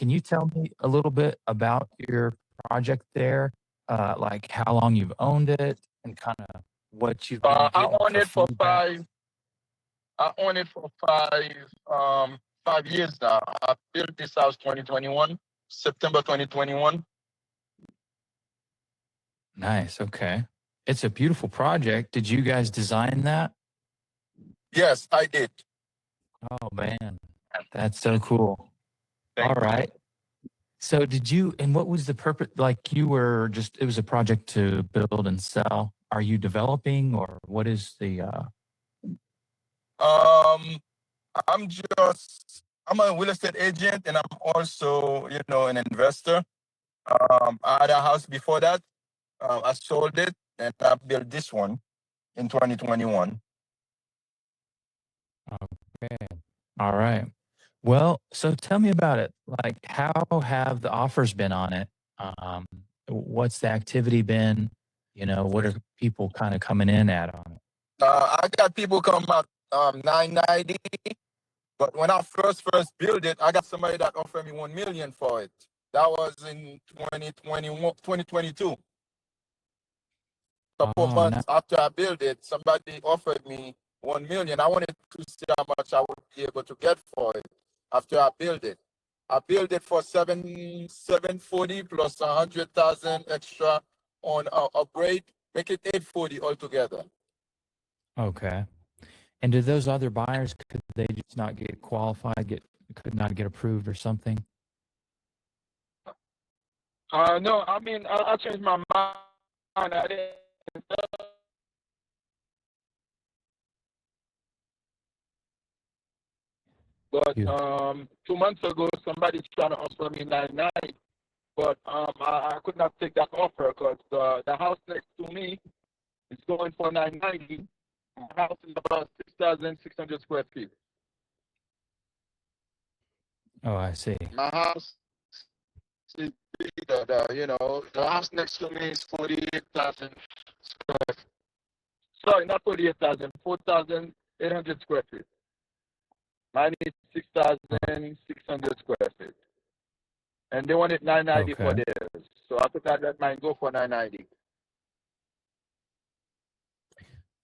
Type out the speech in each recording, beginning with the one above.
can you tell me a little bit about your project there? Like how long you've owned it and kind of what you've been I getting own for it for feedback? five. I own it for 5 years now. I built this house 2021, September 2021. Nice. Okay. It's a beautiful project. Did you guys design that? Yes, I did. Oh man, that's so cool. All Thank you. right. So did you, and what was the purpose? Like you were just, it was a project to build and sell. Are you developing or what is the, Um, I'm a real estate agent and I'm also, an investor. I had a house before that. I sold it and I built this one in 2021. okay. All right. Well, so tell me about it. Like how have the offers been on it? Um, what's the activity been? What are people kind of coming in at on it? I got people come at 990, but when I first built it, I got somebody that offered me 1 million for it. That was in 2021, 2022. Couple Oh, no. months after I built it, somebody offered me 1 million. I wanted to see how much I would be able to get for it after I built it. I built it for 740 plus 100,000 extra on upgrade, make it 840 altogether. Okay. And did those other buyers, could they just not get qualified, could not get approved or something? No, I mean I changed my mind. I didn't. But You, 2 months ago, somebody trying to offer me 990, but I could not take that offer because the house next to me is going for 990. My house is about 6,600 square feet. oh, I see. My house is bigger. The house next to me is 48,000 square feet. Sorry, not 48,000, 4,800 square feet. Mine is 6,600 square feet. And they wanted 990 for Okay. theirs. So I could not let mine go for 990.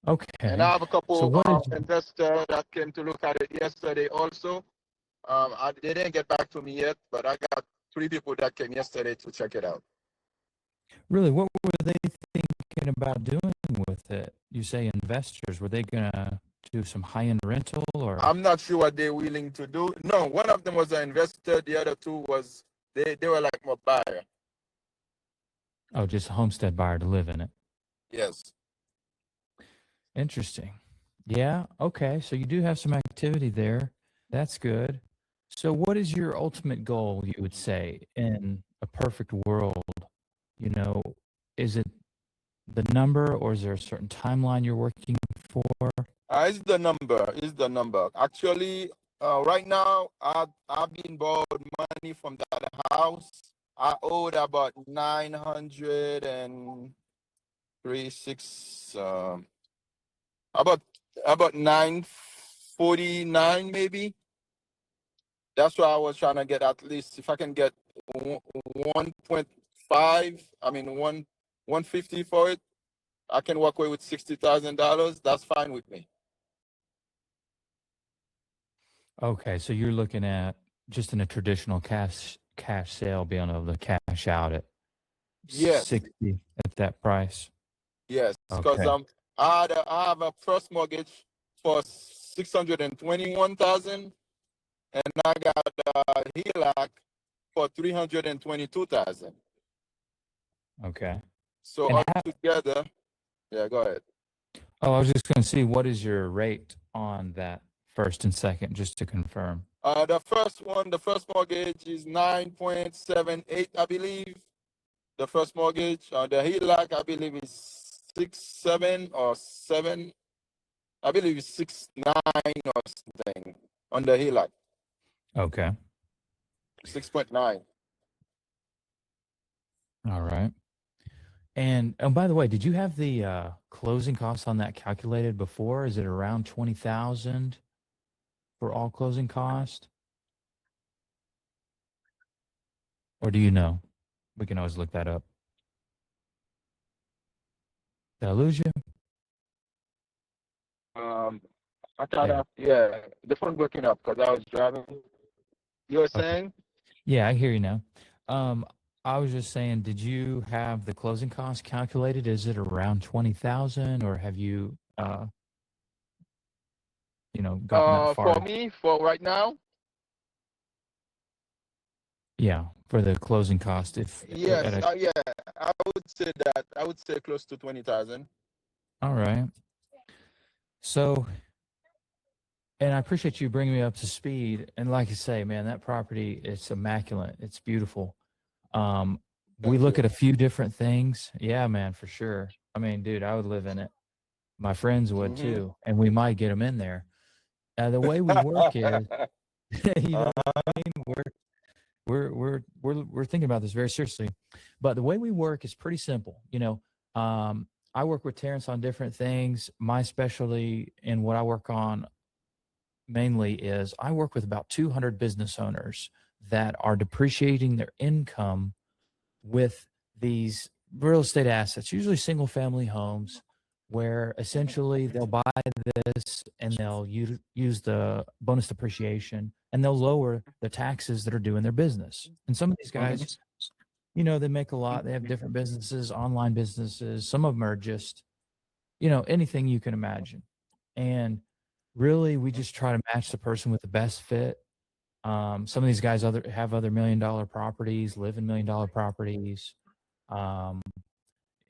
And I Okay. have a So couple what did investors that came to look at it yesterday also. They didn't get back to me yet, but I got 3 people that came yesterday to check it out. really, what were they thinking about doing with it? You say investors, were they gonna do some high-end rental or, I'm not sure what they're willing to do. No, one of them was an investor. The other two was they were like more buyer. oh, just a homestead buyer to live in it? Yes. Interesting. Yeah, okay, so you do have some activity there. That's good. So what is your ultimate goal, you would say, in a perfect world? You know, is it the number or is there a certain timeline you're working for? It's the number. It's the number. Actually, right now, I've been borrowed money from that house. I owed about 936, about 949 maybe. That's why I was trying to get at least if I can get 1.5. I mean 150 for it. I can walk away with $60,000. That's fine with me. Okay, so you're looking at just in a traditional cash sale being able to cash out at Yes, 60 at that price. yes, because Okay. I have a first mortgage for 621,000, and I got a HELOC for 322,000. Okay. So And altogether, yeah, go ahead. oh, I was just going to see what is your rate on that first and second, just to confirm. The first mortgage is 9.78, I believe. The first mortgage, the HELOC, I believe is 6.7 or 7. I believe it's 6.9 or something on the HELOC. Okay. 6.9. All right. And oh, by the way, did you have the closing costs on that calculated before? Is it around 20,000 for all closing costs? Or do you know? We can always look that up. Did I lose you? Um, I thought, There. yeah, the phone breaking up because I was driving. You were Okay. saying? Yeah, I hear you now. Um, I was just saying, did you have the closing cost calculated? Is it around 20,000, or have you, gotten that For far? me, for right now, Yeah, for the closing cost. If at yes, a yeah, I would say that. I would say close to 20,000. All right. So, and I appreciate you bringing me up to speed. And like I say, man, that property, it's immaculate. It's beautiful. Um, we Thank look you. at a few different things. Yeah, man, for sure. I mean, dude, I would live in it. My friends would Mm-hmm. too, and we might get them in there. The way we work is, you know, we're thinking about this very seriously, but the way we work is pretty simple. I work with Terrence on different things. My specialty in what I work on mainly is I work with about 200 business owners that are depreciating their income with these real estate assets, usually single family homes, where essentially they'll buy this and they'll use the bonus depreciation and they'll lower the taxes that are due in their business. And some of these Mm-hmm. guys, they make a lot. They have different businesses, online businesses. Some of them are just, anything you can imagine. And really, we just try to match the person with the best fit. Some of these guys have other $1 million properties, live in $1 million properties, um,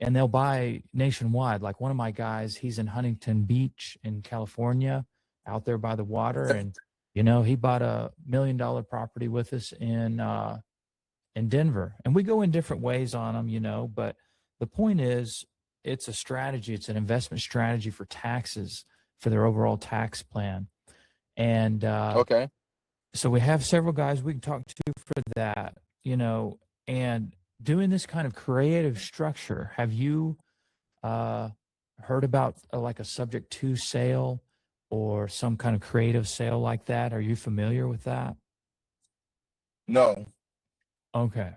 and they'll buy nationwide. Like one of my guys, he's in Huntington Beach in California, out there by the water, and he bought a $1 million property with us in Denver, and we go in different ways on them, but the point is, it's a strategy. It's an investment strategy for taxes, for their overall tax plan. And Okay. so we have several guys we can talk to for that, and doing this kind of creative structure. Have you uh, heard about like a subject to sale or some kind of creative sale like that? Are you familiar with that? No. Okay.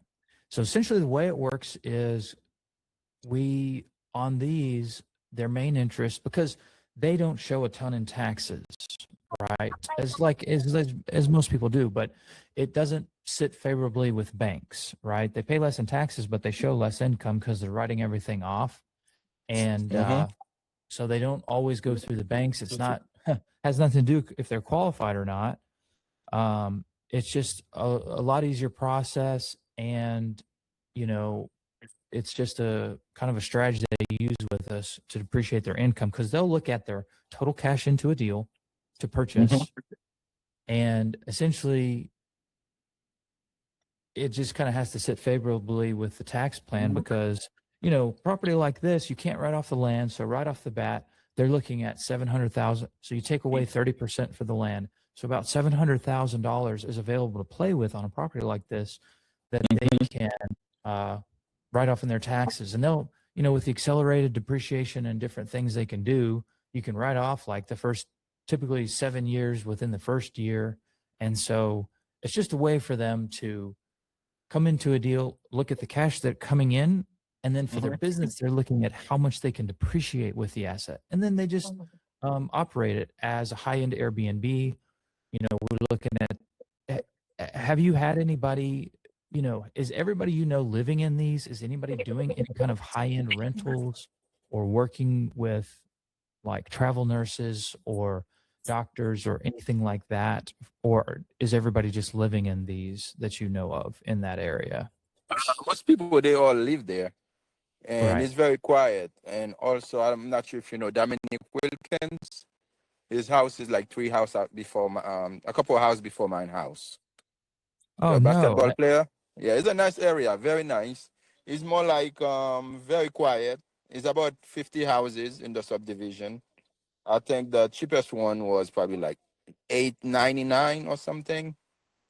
So essentially, the way it works is we, on these, their main interest, because they don't show a ton in taxes, right? As most people do, but it doesn't sit favorably with banks, right? They pay less in taxes, but they show less income because they're writing everything off. And Mm-hmm. so they don't always go through the banks. It's not, has nothing to do if they're qualified or not. It's just a lot easier process. And, you know, it's just a kind of a strategy they use with us to depreciate their income, because they'll look at their total cash into a deal to Mm-hmm. purchase, and essentially it just kind of has to sit favorably with the tax plan, because property like this, you can't write off the land. So right off the bat, they're looking at 700,000. So you take away 30% for the land, so about $700,000 is available to play with on a property like this, that they can uh, write off in their taxes. And they'll, with the accelerated depreciation and different things they can do, you can write off like the first, typically 7 years within the first year. And so it's just a way for them to come into a deal, look at the cash that's coming in, and then for their Mm-hmm. business, they're looking at how much they can depreciate with the asset. And then they just operate it as a high-end Airbnb. We're looking at, have you had anybody, is everybody living in these? Is anybody doing any kind of high-end rentals or working with like travel nurses or doctors or anything like that? Or is everybody just living in these that you know of in that area? Most people, they all live there, and Right. it's very quiet. And also, I'm not sure if you know Dominic Wilkins. His house is like three house out before my, a couple of houses before mine house. Oh, The no. basketball player. Yeah, it's a nice area, very nice. It's more like very quiet. It's about 50 houses in the subdivision. I think the cheapest one was probably like 899 or something.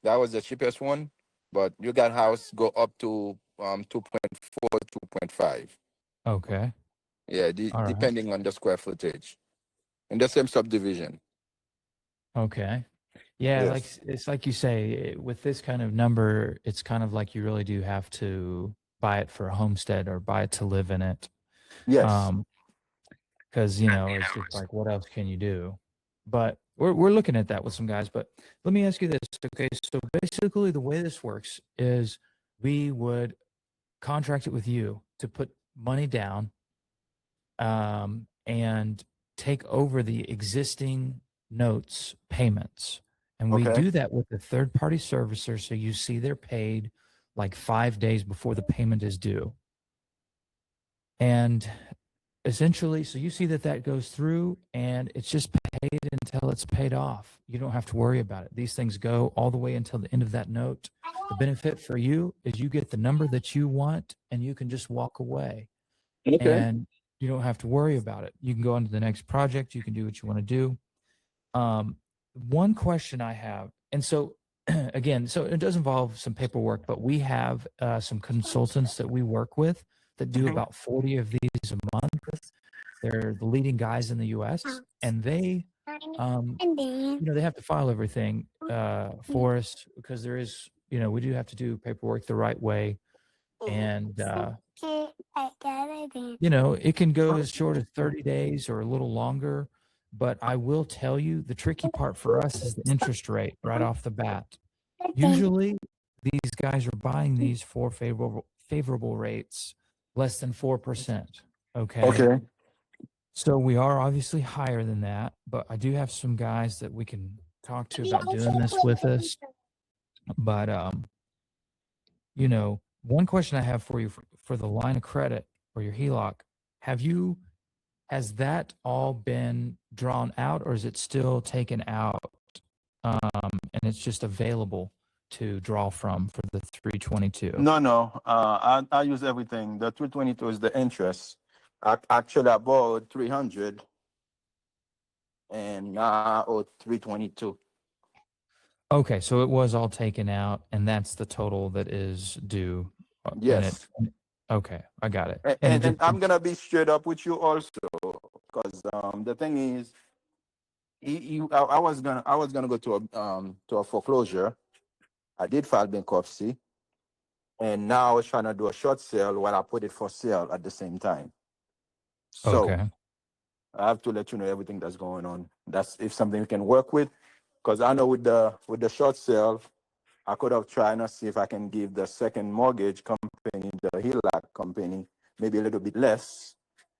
That was the cheapest one. But you got house go up to 2.4, 2.5. Okay. Yeah, All right. depending on the square footage in the same subdivision. Okay. Yeah, like Yes. it's like you say, with this kind of number, it's kind of like you really do have to buy it for a homestead or buy it to live in it. Yes. Um, because it's just like, what else can you do? But we're looking at that with some guys. But let me ask you this, okay? So basically, the way this works is we would contract it with you to put money down, and take over the existing notes payments. And we Okay. do that with a third party servicer. So you see they're paid like 5 days before the payment is due. And essentially, so you see that goes through and it's just paid until it's paid off. You don't have to worry about it. These things go all the way until the end of that note. The benefit for you is you get the number that you want and you can just walk away, Okay. and you don't have to worry about it. You can go on to the next project. You can do what you want to do. Um, One question I have, and so again, so it does involve some paperwork, but we have some consultants that we work with that do Mhm. about 40 of these a month. They're the leading guys in the U.S. and they, they have to file everything for us because there is, we do have to do paperwork the right way, and it can go as short as 30 days or a little longer. But I will tell you, the tricky part for us is the interest rate right off the bat. Usually, these guys are buying these for favorable rates, less than 4%. Okay. Okay. So we are obviously higher than that, but I do have some guys that we can talk to about doing this with us. But one question I have for you for the line of credit or your HELOC, has that all been drawn out, or is it still taken out, and it's just available to draw from for the 322? No, no. I use everything. The 222 is the interest. Actually, I borrowed 300 and now I owe 322. Okay, so it was all taken out, and that's the total that is due, and it. Yes. Okay, I got it. And, And it and, just. and I'm gonna be straight up with you also, because the thing is, I was gonna go to a foreclosure. I did file bankruptcy, and now I was trying to do a short sale while I put it for sale at the same time. So Okay. I have to let you know everything that's going on. That's if something we can work with, because I know with the short sale, I could have tried to see if I can give the second mortgage company, the HELOC company, maybe a little bit less,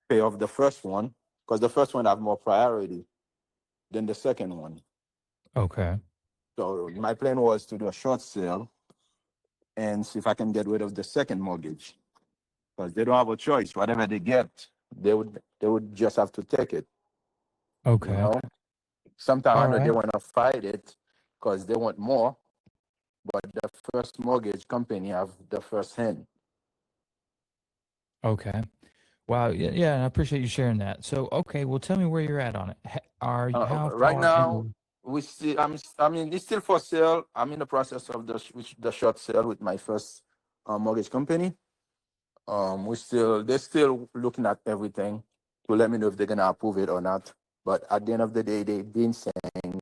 pay off the first one, because the first one have more priority than the second one. Okay. So my plan was to do a short sale and see if I can get rid of the second mortgage, because they don't have a choice. Whatever they get, they would just have to take it. You Okay. know, sometimes I All know they right. want to fight it because they want more, but the first mortgage company have the first hand. Okay. Wow. Yeah, yeah, I appreciate you sharing that. So, okay, well, tell me where you're at on it. How Right far now, in? we see. I mean, it's still for sale. I'm in the process of the short sale with my first mortgage company. They're still looking at everything to let me know if they're gonna approve it or not. But at the end of the day, they've been saying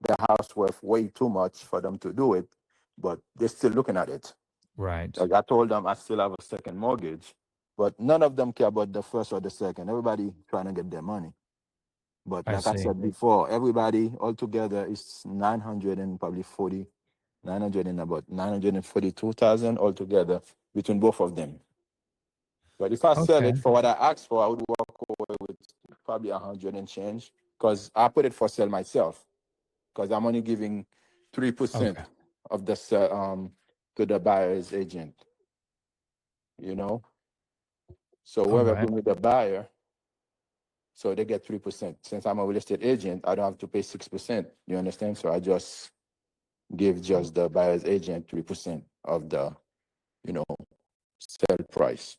the house worth way too much for them to do it, but they're still looking at it. Right. Like I told them, I still have a second mortgage, but none of them care about the first or the second. Everybody trying to get their money. But I like I see. said before, everybody altogether is 900 and probably 40, 900 and about 942,000 altogether between both of them. But if I sell Okay. it for what I asked for, I would walk away with probably 100 and change, because I put it for sale myself, because I'm only giving 3% Okay. of the to the buyer's agent, you know. So All whoever right. bring me the buyer, so they get 3%. Since I'm a real estate agent, I don't have to pay 6%. You understand? So I just give just the buyer's agent 3% of the, you know, sell price.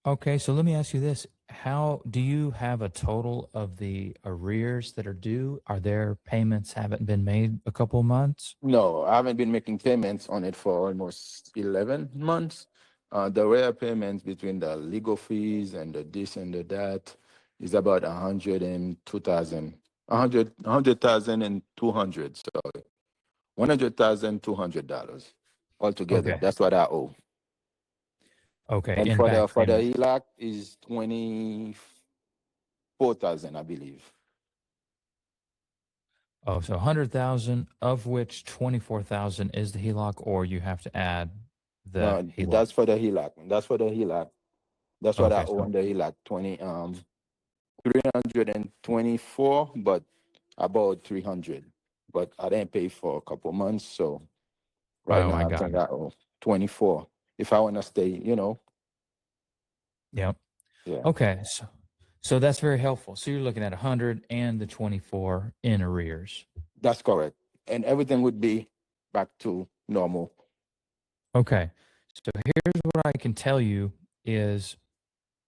Okay, so let me ask you this. How do you have a total of the arrears that are due? Are there payments haven't been made a couple months? No, I haven't been making payments on it for almost 11 months. The rare payments between the legal fees and the this and the that is about 102,000. 100,000 and 200. Sorry, $100,200 altogether. Okay. That's what I owe. Okay. And In for the back payments. HELOC is 24,000, I believe. Oh, so 100,000, of which 24,000 is the HELOC, or you have to add the No, HELOC. that's for the HELOC. That's for the HELOC. That's what I Okay. owe So, on the HELOC. 324, but about 300. But I didn't pay for a couple months, so right oh, now I I got think it. I owe 24. If I want to stay, Yep. yeah, Okay. So that's very helpful. So you're looking at 100 and the 24 in arrears. that's correct. And everything would be back to normal. Okay. So here's what I can tell you is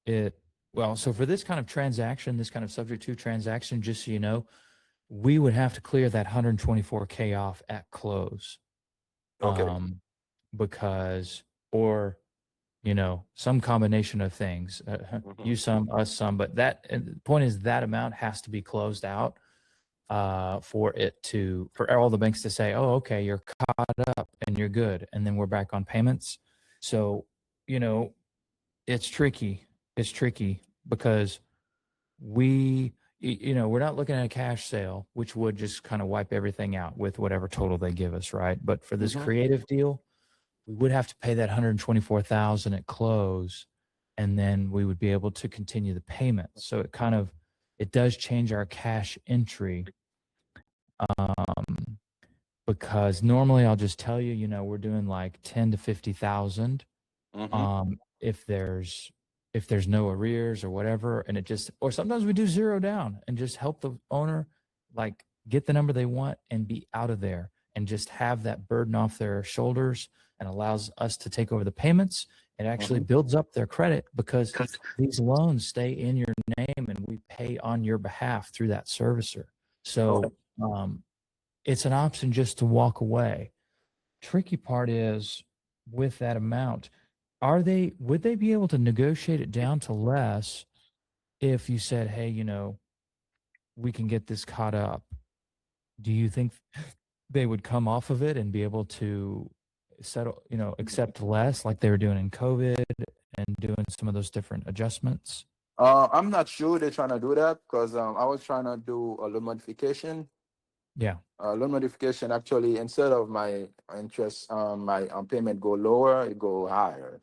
it, well, so for this kind of transaction, this kind of subject to transaction, just so you know, we would have to clear that 124K off at close. Okay. Because, or, some combination of things, Mhm. you some, us some, but the point is that amount has to be closed out for all the banks to say, oh, okay, you're caught up and you're good. And then we're back on payments. So, you know, it's tricky. It's tricky because we're not looking at a cash sale, which would just kind of wipe everything out with whatever total they give us, right? But for this Mhm. creative deal, we would have to pay that 124,000 at close, and then we would be able to continue the payment. So it does change our cash entry, um, because normally I'll just tell you, we're doing like 10 to 50,000, Mhm. if there's no arrears or whatever, and or sometimes we do zero down and just help the owner like get the number they want and be out of there and just have that burden off their shoulders, and allows us to take over the payments. It actually Mhm. builds up their credit because these loans stay in your name and we pay on your behalf through that servicer. Okay. So it's an option just to walk away. Tricky part is with that amount, would they be able to negotiate it down to less if you said, hey, we can get this caught up? Do you think they would come off of it and be able to settle, accept less like they were doing in COVID and doing some of those different adjustments? I'm not sure they're trying to do that because I was trying to do a loan modification. Yeah. Loan modification actually, instead of my interest, my payment go lower, it go higher.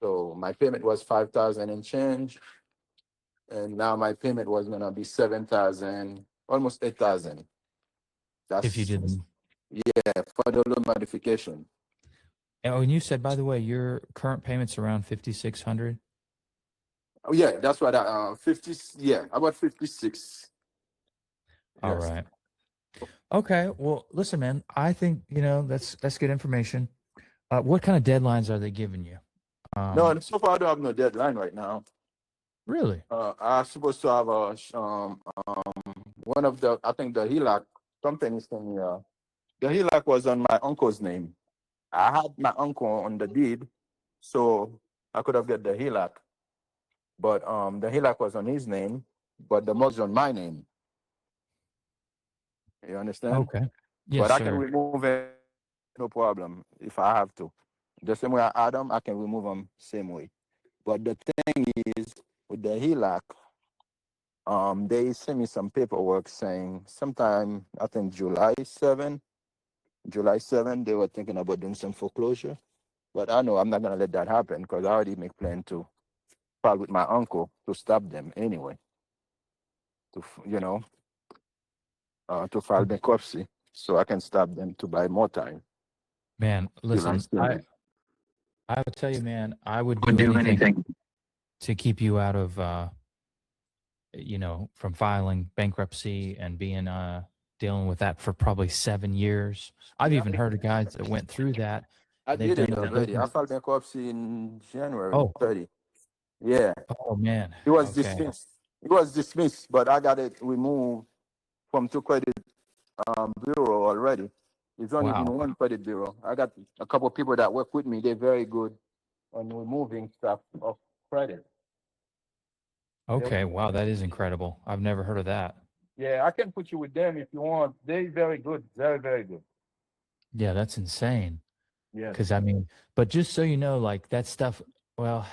So my payment was 5,000 and change, and now my payment was gonna be 7,000, almost 8,000. If you That's did them. yeah for the loan modification. Oh, and you said, by the way, your current payment's around 5,600. Oh yeah, that's what I 50. Yeah, about 56. All Yes. right. Okay. Well, listen, man, I think, that's good information. What kind of deadlines are they giving you? No, so far I don't have no deadline right now. Really? I'm supposed to have one of the, I think the HELOC, something is in here. The HELOC was on my uncle's name. I had my uncle on the deed, so I could have get the HELOC. But the HELOC was on his name, but the mortgage on my name. You understand? Okay. But Yes, I can sir. remove it, no problem, if I have to. The same way I add them, I can remove them same way. But the thing is, with the HELOC, they sent me some paperwork saying sometime, I think July 7, they were thinking about doing some foreclosure. But I know I'm not gonna let that happen because I already make plan to file with my uncle to stop them anyway. To file bankruptcy so I can stop them to buy more time. Man, You listen, understand? I would tell you, man, I would Would do do anything anything. to keep you out of, from filing bankruptcy and being, dealing with that for probably 7 years. I've Yeah, even heard of guys that went through that I and they've did done it their already. I business. filed bankruptcy in January Oh, 30. Yeah, oh man. it was Okay. dismissed. It was dismissed, but I got it removed from two credit bureau already. It's only in Wow. one credit bureau. I got a couple of people that work with me. They're very good on removing stuff of credit. They- Okay. Wow. That is incredible. I've never heard of that. Yeah, I can put you with them if you want. They very good, very very good. Yeah, that's insane. Yes. Because I mean, but just so you know, like that stuff. Well,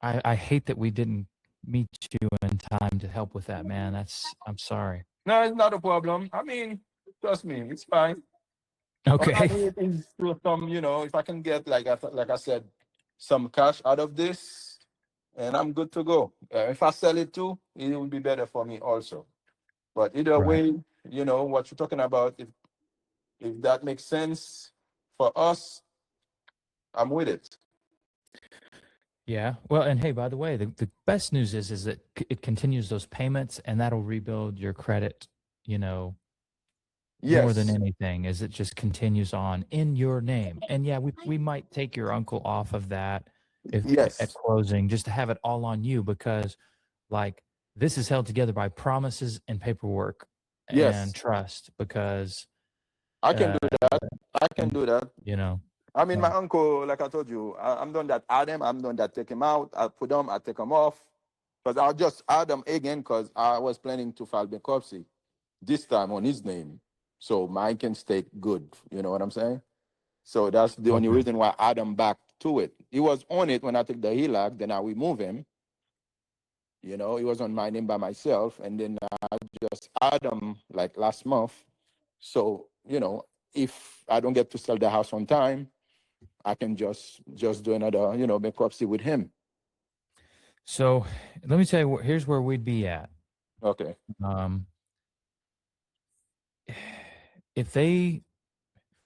I hate that we didn't meet you in time to help with that, man. I'm sorry. No, it's not a problem. I mean, trust me, it's fine. All I Okay. need is to some, if I can get like I said, some cash out of this, and I'm good to go. If I sell it too, it will be better for me also. But either Right. way, what you're talking about, if that makes sense for us, I'm with it. Yeah. Well, and hey, by the way, the best news is that it continues those payments, and that'll rebuild your credit. You know, more than Yes, anything, is it just continues on in your name. And yeah, we might take your uncle off of that if at yes, closing, just to have it all on you, because like this is held together by promises and paperwork and yes. trust. Because I can uh do that. I can and do that. you know, I mean, my so uncle, like I told you, I'm done that add him. I'm done that take him out. I put them, I take them off. Because I'll just add them again because I was planning to file bankruptcy this time on his name. So mine can stay good. You know what I'm saying? So that's the only okay. reason why I add him back to it. He was on it when I took the HELOC, then I remove him. He was on my name by myself. And then I just add him like last month. So, if I don't get to sell the house on time, I can just do another, bankruptcy with him. So let me tell you, here's where we'd be at. Okay. um if they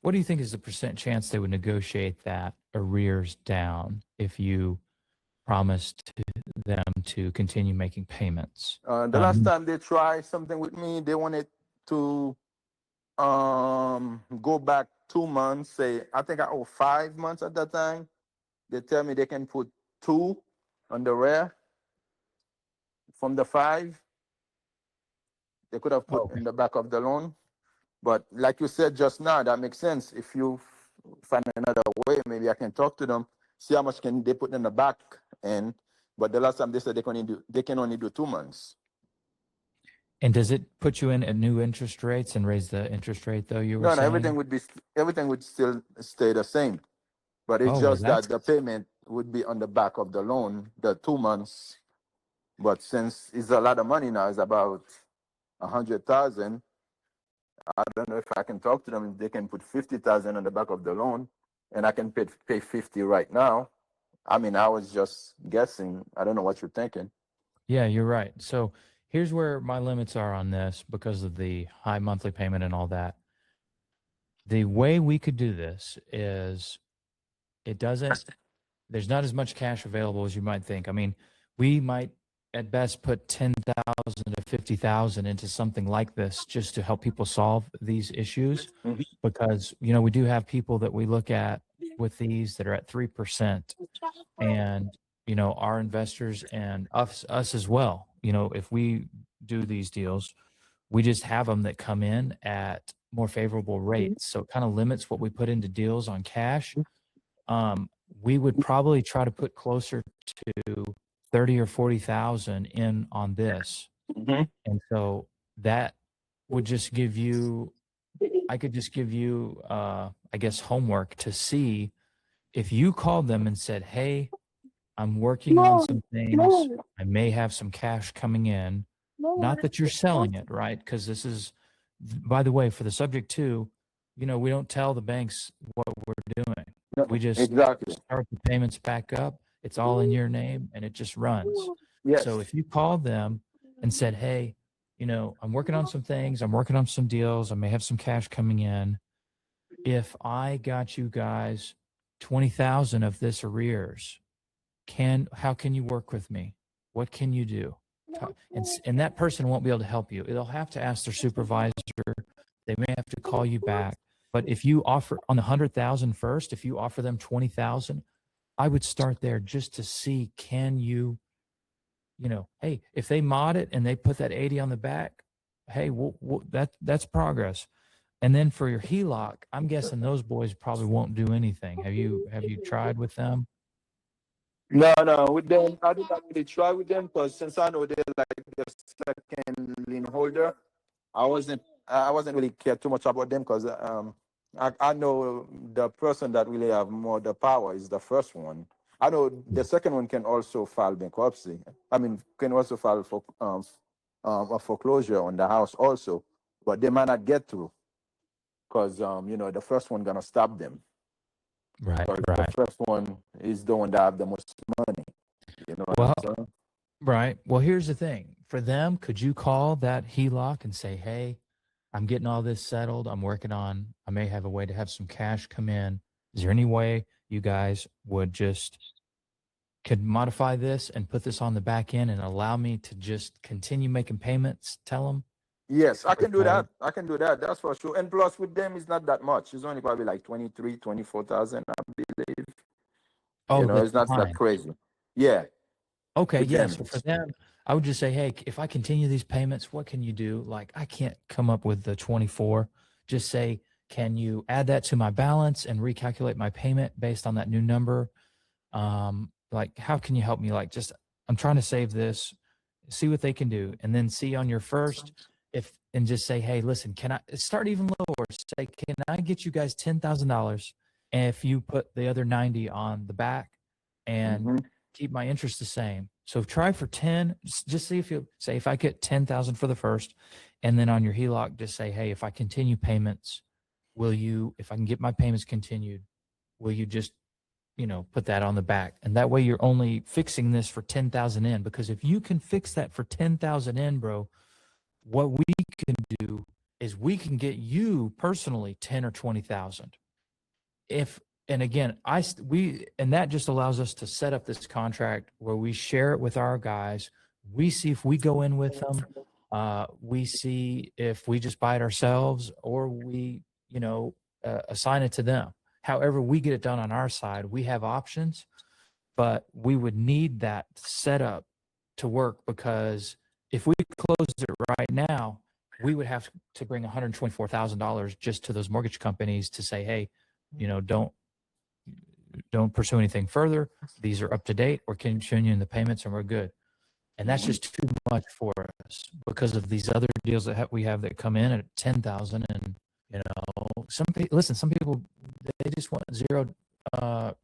What do you think is the percent chance they would negotiate that arrears down if you promised them to continue making payments? The last time they tried something with me, they wanted to go back 2 months. Say I think I owe 5 months at that time. They tell me they can put two on the rear from the five. They could have put Okay. in the back of the loan. But like you said just now, that makes sense. If you find another way, maybe I can talk to them, see how much can they put in the back end. But the last time they said they can only do 2 months. And does it put you in at new interest rates and raise the interest rate, though, you were No, no, everything saying? would still stay the same. But it's Oh, well, just that's that the payment would be on the back of the loan, the 2 months. But since it's a lot of money now, it's about 100,000. I don't know if I can talk to them if they can put 50,000 on the back of the loan, and I can pay 50 right now. I mean, I was just guessing. I don't know what you're thinking. yeah, you're right. So here's where my limits are on this because of the high monthly payment and all that. The way we could do this is it doesn't there's not as much cash available as you might think. I mean, we might at best put 10,000 to 50,000 into something like this just to help people solve these issues, Mhm. because we do have people that we look at with these that are at 3%. And our investors and us as well, if we do these deals, we just have them that come in at more favorable rates, so it kind of limits what we put into deals on cash. um, we would probably try to put closer to 30 or 40,000 in on this. Mhm. And so that would just give you, I could just give you, I guess, homework to see if you called them and said, hey, I'm working on some things. I may have some cash coming in. Not that you're selling it, right? Because this is, by the way, for the subject to, we don't tell the banks what we're doing. No, We just exactly. start the payments back up. It's all in your name and it just runs. Yes. So if you called them and said, hey, I'm working on some things, I'm working on some deals, I may have some cash coming in. If I got you guys 20,000 of this arrears, how can you work with me? What can you do? And that person won't be able to help you. They'll have to ask their supervisor. They may have to call you back. But if you offer on the 100,000 first, if you offer them 20,000, I would start there just to see, can you, hey, if they mod it and they put that 80 on the back, hey, that's progress. And then for your HELOC, I'm guessing those boys probably won't do anything. Have you tried with them? No, no. With them, I did not really try with them because since I know they're like the second lien holder, I wasn't really care too much about them because I know the person that really have more the power is the first one. I know the second one can also file bankruptcy. I mean, can also file for a foreclosure on the house also, but they might not get through because the first one gonna stop them. Right, Because the right. first one is the one that have the most money. You know what Well, I'm saying? right. Well, here's the thing. For them, could you call that HELOC and say, hey, I'm getting all this settled. I may have a way to have some cash come in. Is there any way you guys would just could modify this and put this on the back end and allow me to just continue making payments? Tell them. Yes, I can do Because, that. I can do that. That's for sure. And plus, with them, it's not that much. It's only probably like 23, 24,000, I believe. oh, the It's not that time. crazy. Yeah, Okay, with yeah. them. So for them, I would just say, hey, if I continue these payments, what can you do? Like, I can't come up with the 24. Just say, can you add that to my balance and recalculate my payment based on that new number? Like, how can you help me? Like, just, I'm trying to save this, see what they can do. And then see on your first, and just say, hey, listen, can I start even lower? Say, can I get you guys $10,000 if you put the other 90 on the back and Hmm. keep my interest the same? So try for 10, just see if you say, if I get 10,000 for the first, and then on your HELOC, just say, hey, if I continue payments, if I can get my payments continued, will you just put that on the back? And that way you're only fixing this for 10,000 in, because if you can fix that for 10,000 in, bro, what we can do is we can get you personally 10 or 20,000. And again, and that just allows us to set up this contract where we share it with our guys. We see if we go in with them. We see if we just buy it ourselves or we, assign it to them. However, we get it done on our side. We have options, but we would need that setup to work, because if we closed it right now, we would have to bring $124,000 just to those mortgage companies to say, hey, don't pursue anything further. These are up to date. We're continuing the payments and we're good. And that's just too much for us because of these other deals that we have that come in at 10,000. And some people they just want zero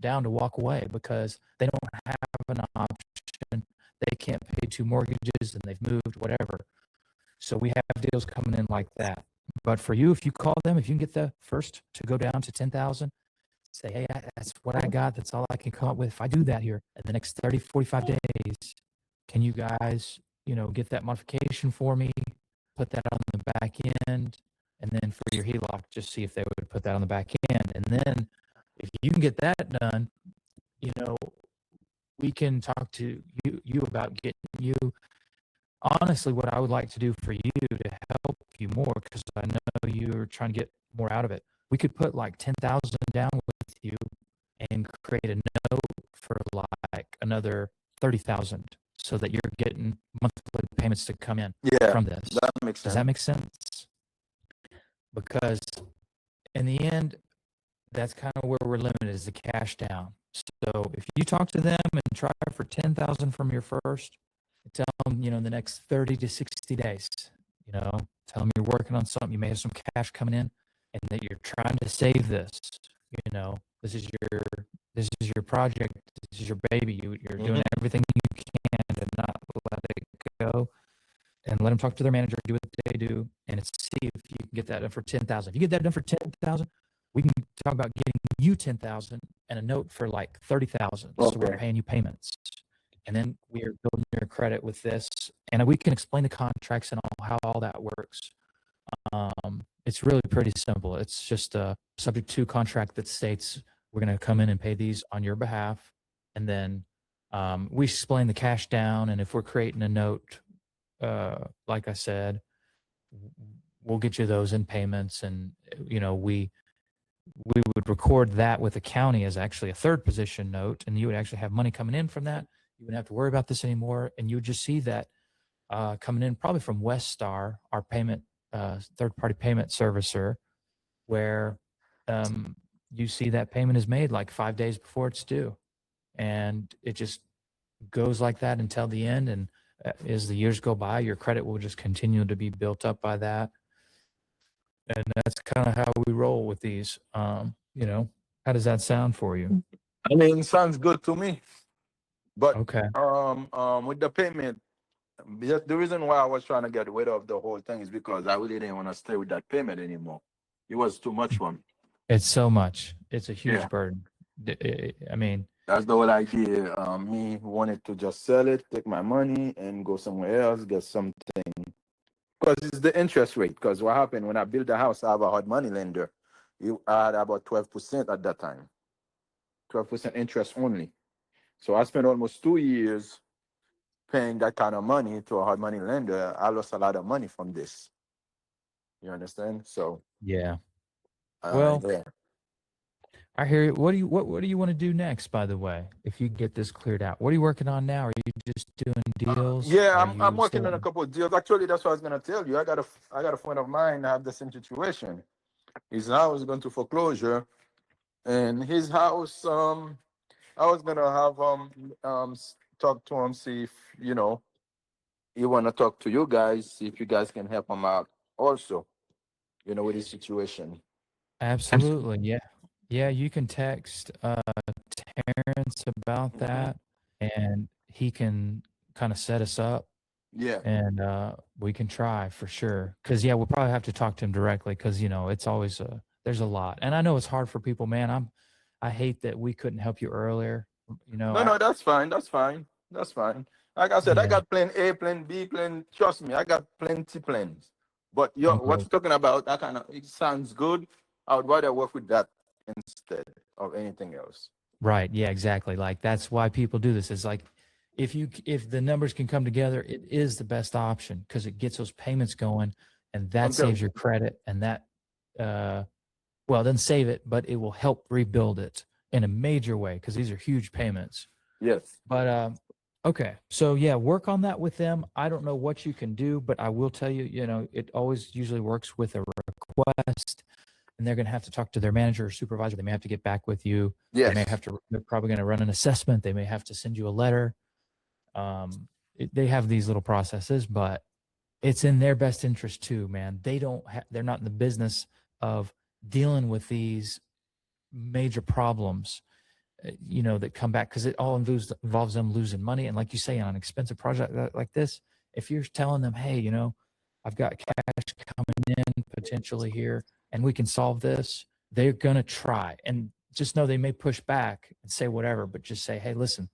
down to walk away because they don't have an option. They can't pay 2 mortgages and they've moved, whatever. So we have deals coming in like that. But for you, if you call them, if you can get the first to go down to 10,000, say, hey, that's what I got. That's all I can come up with. If I do that here in the next 30, 45 days, can you guys, get that modification for me, put that on the back end, and then for your HELOC, just see if they would put that on the back end. And then if you can get that done, we can talk to you about getting you. Honestly, what I would like to do for you to help you more, because I know you're trying to get more out of it, we could put like 10,000 down with you and create a note for like another 30,000 so that you're getting monthly payments to come in Yeah, from this. that makes Does sense. that make sense? Because in the end, that's kind of where we're limited, is the cash down. So if you talk to them and try for 10,000 from your first, tell them, in the next 30 to 60 days, tell them you're working on something, you may have some cash coming in and that you're trying to save this, this is your project, this is your baby, you're doing everything you can to not let it go, and let them talk to their manager, do what they do, and see if you can get that done for 10,000. If you get that done for 10,000, we can talk about getting you 10,000 and a note for like 30,000. So we're paying you payments, and then we're building your credit with this, and we can explain the contracts and how all that works. It's really pretty simple. It's just a subject-to contract that states we're going to come in and pay these on your behalf, and then we explain the cash down, and if we're creating a note, like I said, we'll get you those in payments, and we would record that with the county as actually a third position note, and you would actually have money coming in from that. You wouldn't have to worry about this anymore, and you would just see that coming in probably from Weststar, our payment third-party payment servicer, where you see that payment is made like 5 days before it's due, and it just goes like that until the end. And as the years go by, your credit will just continue to be built up by that. And that's kind of how we roll with these. How does that sound for you? I mean, sounds good to me. But Okay. with the payment, the reason why I was trying to get rid of the whole thing is because I really didn't want to stay with that payment anymore. It was too much for me. It's so much. It's a huge Yeah. burden. I mean, That's the whole idea. Me wanted to just sell it, take my money, and go somewhere else, get something. Because it's the interest rate. Because what happened when I built the house, I have a hard money lender. I had about 12% at that time, 12% interest only. So I spent almost 2 years paying that kind of money to a hard money lender. I lost a lot of money from this. You understand? So, yeah. Well, yeah. I hear you. What do you want to do next, by the way, if you get this cleared out? What are you working on now? Are you just doing deals? Yeah, Are I'm you working still on a couple of deals. Actually, that's what I was gonna tell you. I got a friend of mine that have the same situation. His house is going to foreclosure, and his house. I was gonna have talk to him, see if he wanna talk to you guys, see if you guys can help him out also. With his situation. absolutely, yeah. Yeah, you can text Terrence about Mhm. that and he can kind of set us up Yeah. and we can try for sure. Cause yeah, we'll probably have to talk to him directly because it's always there's a lot. And I know it's hard for people, man. I hate that we couldn't help you earlier. No, I no, that's fine. That's fine. That's fine. Like I said, I yeah. got plan A, plan B, plan. Trust me, I got plenty plans. But what Oh, you're talking about, that kind of it sounds good. I would rather work with that instead of anything else. right. Yeah, exactly. Like that's why people do this. Is like if the numbers can come together, it is the best option because it gets those payments going and that I'm telling saves your credit and that well, it doesn't save it, but it will help rebuild it in a major way because these are huge payments. you. Yes. But okay, so yeah, work on that with them. I don't know what you can do, but I will tell you, it always usually works with a request, and they're going to have to talk to their manager or supervisor. They may have to get back with you. They may Yes. have to. They're probably going to run an assessment. They may have to send you a letter. They have these little processes, but it's in their best interest too, man. They're not in the business of dealing with these major problems that come back because it all involves them losing money. And like you say, on an expensive project like this, if you're telling them, hey, I've got cash coming in potentially here and we can solve this, they're going to try. And just know they may push back and say whatever, but just say, hey, listen,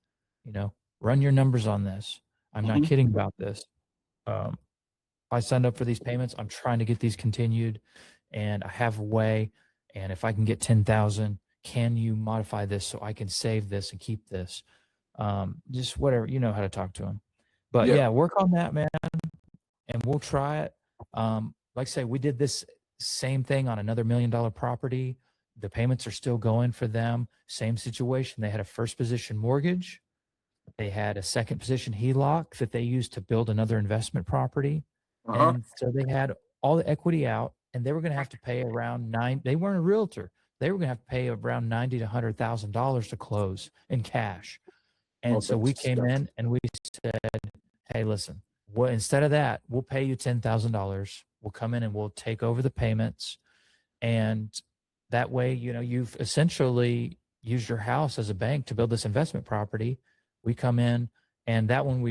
run your numbers on this. I'm not Mhm. kidding about this. Um, I signed up for these payments. I'm trying to get these continued and I have a way. And if I can get 10,000, can you modify this so I can save this and keep this? Just whatever, how to talk to them. But Yeah. yeah, work on that, man, and we'll try it. Like I say, we did this same thing on another $1 million property. The payments are still going for them. Same situation. They had a first position mortgage. They had a second position HELOC that they used to build another investment property. Uh-huh. And so they had all the equity out and they were going to have to pay they weren't a realtor. They were going to have to pay around 90 to $100,000 to close in cash. And so Okay. we came in and we said, hey, listen, instead of that, we'll pay you $10,000. We'll come in and we'll take over the payments. And that way, you've essentially used your house as a bank to build this investment property. We come in and that one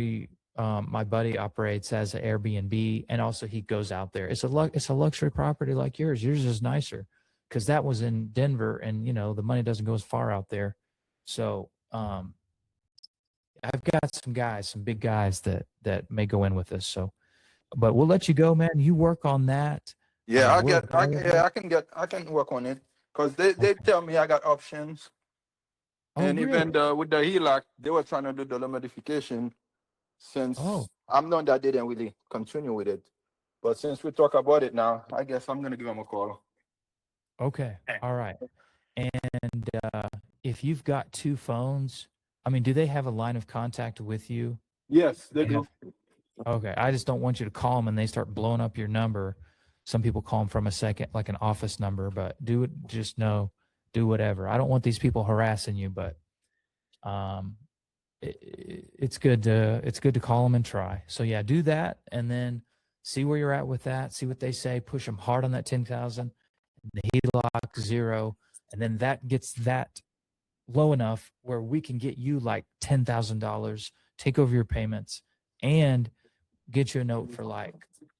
my buddy operates as an Airbnb and also he goes out there. It's a luxury property like yours. Yours is nicer because that was in Denver and the money doesn't go as far out there. So I've got some big guys that may go in with us. So, but we'll let you go, man. You work on that. Yeah, We're available. I can work on it because they Okay. tell me I got options. Oh, And even really? with the HELOC, they were trying to do the loan modification. Oh, Since I'm not that they didn't really continue with it, but since we talk about it now, I guess I'm gonna give them a call. okay. All right. And if you've got two phones, I mean, do they have a line of contact with you? Yes, Do they they have? do. Okay. I just don't want you to call them and they start blowing up your number. Some people call them from a second, like an office number, but do it. Just know, do whatever. I don't want these people harassing you, but um, it's good to call them and try. So yeah, do that and then see where you're at with that. See what they say. Push them hard on that 10,000. The HELOC 0, and then that gets that low enough where we can get you like $10,000, take over your payments, and get you a note for like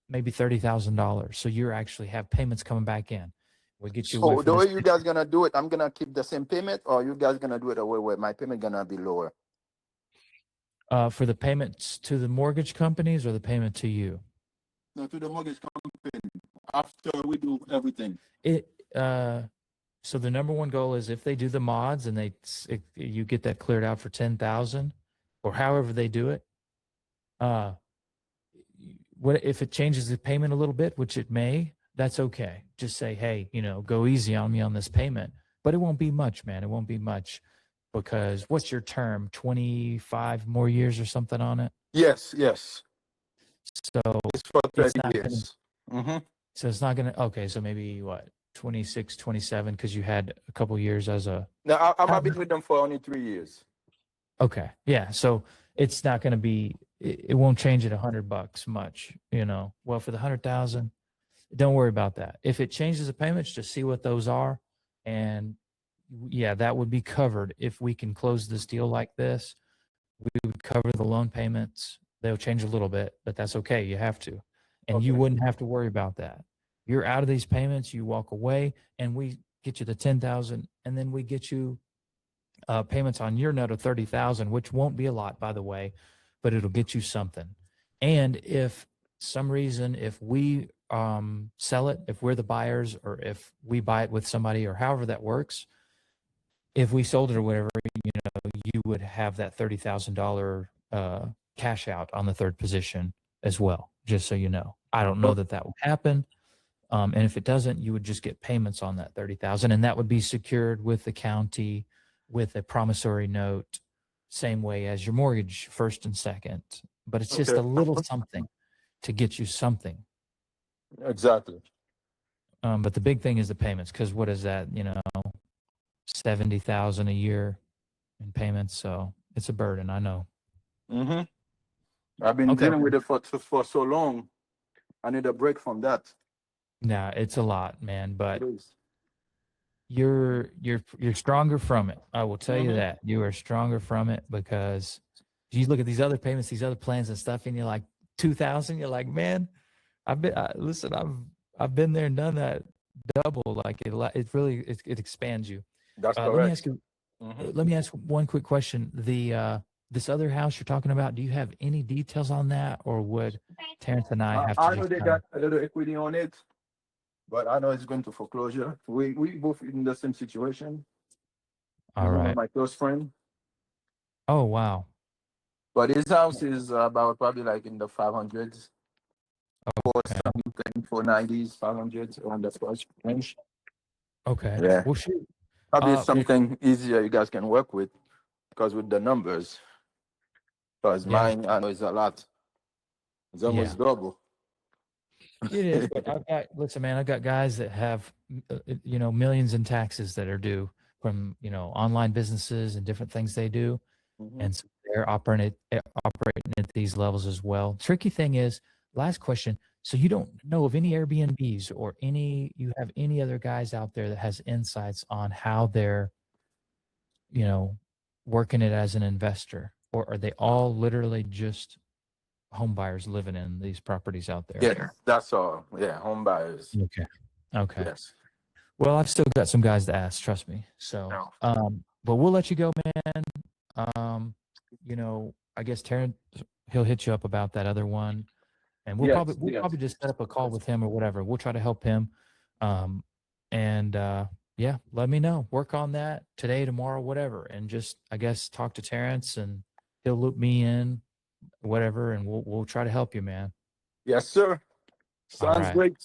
maybe $30,000. So you actually have payments coming back in. We'll get you away So from the this. way you guys gonna do it, I'm gonna keep the same payment, or you guys gonna do it a way where my payment gonna be lower? For the payments to the mortgage companies or the payment to you? No, to the mortgage company after we do everything. So the number one goal is if they do the mods and you get that cleared out for 10,000 or however they do it. What if it changes the payment a little bit, which it may, that's okay. Just say, hey, go easy on me on this payment, but it won't be much, man. It won't be much because what's your term? 25 more years or something on it? Yes. So It's for it's 30 not years. so it's not going to, okay. So maybe what, 26, 27, because you had a couple years as a. Now I've been with them for only 3 years. Okay. Yeah. So it's not going to be, it won't change it $100 much, well, for the 100,000, don't worry about that. If it changes the payments, just see what those are. And yeah, that would be covered. If we can close this deal like this, we would cover the loan payments. They'll change a little bit, but that's okay. You have to, and you Okay. wouldn't have to worry about that. You're out of these payments, you walk away, and we get you the 10,000, and then we get you payments on your note of 30,000, which won't be a lot, by the way, but it'll get you something. And if some reason, if we sell it, if we're the buyers, or if we buy it with somebody, or however that works, if we sold it or whatever, you would have that $30,000 cash out on the third position as well. Just so you know, I don't know that will happen. And if it doesn't, you would just get payments on that 30,000, and that would be secured with the county with a promissory note, same way as your mortgage, first and second. But it's just a little something to get you something. Exactly. But the big thing is the payments, because what is that? 70,000 a year in payments. So it's a burden. I know. I've been dealing with it for so long. I need a break from that. Nah, it's a lot, man. But you're stronger from it. I will tell you that you are stronger from it, because you look at these other payments, these other plans and stuff, and you're like 2,000. You're like, man, I've been there and done that double. Like it really it expands you. That's correct. Let me ask you. Let me ask one quick question. This other house you're talking about, do you have any details on that, or would Terrence and I have to? I know they got a little equity on it, but I know it's going to foreclosure. We both in the same situation. All right. My close friend. Oh wow. But his house is about probably like in the 500s. Or something, 490s, 500s on the first range. Okay. Yeah. Well, shoot. Probably something easier you guys can work with, because with the numbers. Because mine, I know, is a lot. It's almost double. It is, but listen, man, I've got guys that have, millions in taxes that are due from, online businesses and different things they do. And so they're operating at these levels as well. Tricky thing is, last question. So you don't know of any Airbnbs or you have any other guys out there that has insights on how they're, working it as an investor, or are they all literally just home buyers living in these properties out there? Yeah, that's all. Yeah, home buyers. Okay. Yes. Well, I've still got some guys to ask, trust me. So, but we'll let you go, man. I guess Terrence, he'll hit you up about that other one, and we'll probably just set up a call with him or whatever. We'll try to help him. Yeah, let me know. Work on that today, tomorrow, whatever, and just, I guess, talk to Terrence and he'll loop me in, whatever, and we'll try to help you, man. Yes, sir. Sounds great.